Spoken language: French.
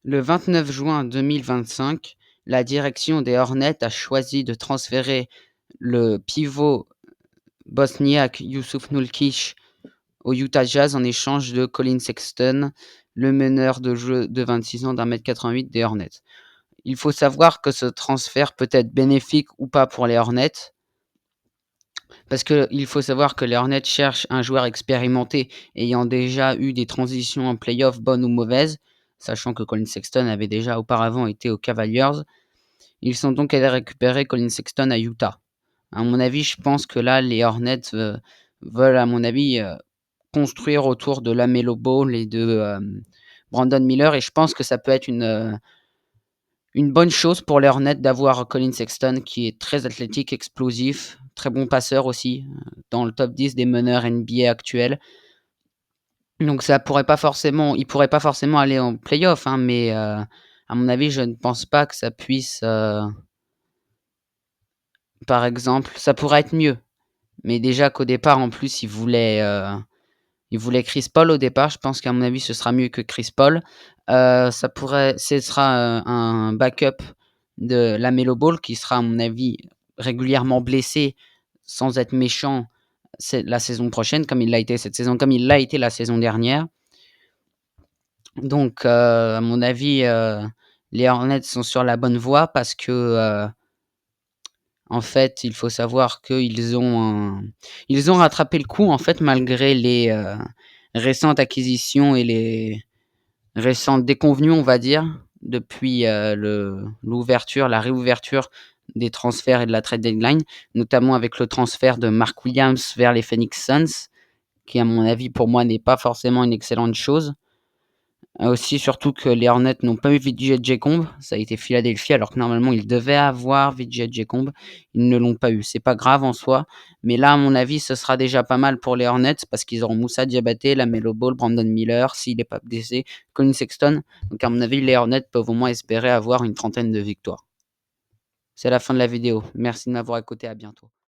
Le 29 juin 2025, la direction des Hornets a choisi de transférer le pivot bosniaque Yusuf Nurkic au Utah Jazz en échange de Collin Sexton, le meneur de jeu de 26 ans d'1,88 m des Hornets. Il faut savoir que ce transfert peut être bénéfique ou pas pour les Hornets, parce qu'il faut savoir que les Hornets cherchent un joueur expérimenté ayant déjà eu des transitions en playoff bonnes ou mauvaises, sachant que Collin Sexton avait déjà auparavant été aux Cavaliers. Ils sont donc allés récupérer Collin Sexton à Utah. À mon avis, je pense que là, les Hornets veulent, à mon avis, construire autour de LaMelo Ball et de Brandon Miller, et je pense que ça peut être une bonne chose pour les Hornets d'avoir Collin Sexton qui est très athlétique, explosif, très bon passeur aussi, dans le top 10 des meneurs NBA actuels. Donc ça pourrait pas forcément, il pourrait pas forcément aller en playoff, hein, mais à mon avis, je ne pense pas que ça puisse, par exemple, ça pourrait être mieux. Mais déjà qu'au départ, en plus, il voulait Chris Paul au départ. Je pense qu'à mon avis, ce sera mieux que Chris Paul. Ce sera un backup de LaMelo Ball qui sera, à mon avis, régulièrement blessé sans être méchant la saison prochaine, comme il l'a été cette saison, comme il l'a été la saison dernière. Donc, à mon avis, les Hornets sont sur la bonne voie parce que, en fait, il faut savoir ils ont rattrapé le coup, en fait, malgré les récentes acquisitions et les récentes déconvenues, on va dire, depuis la réouverture des transferts et de la trade deadline, notamment avec le transfert de Mark Williams vers les Phoenix Suns, qui, à mon avis, pour moi, n'est pas forcément une excellente chose. Aussi, surtout que les Hornets n'ont pas eu Vijay Jaycomb, ça a été Philadelphie, alors que normalement ils devaient avoir Vijay Jaycomb, ils ne l'ont pas eu. C'est pas grave en soi, mais là, à mon avis, ce sera déjà pas mal pour les Hornets parce qu'ils auront Moussa Diabaté, LaMelo Ball, Brandon Miller, s'il n'est pas blessé, Collin Sexton. Donc, à mon avis, les Hornets peuvent au moins espérer avoir une trentaine de victoires. C'est la fin de la vidéo. Merci de m'avoir écouté, à bientôt.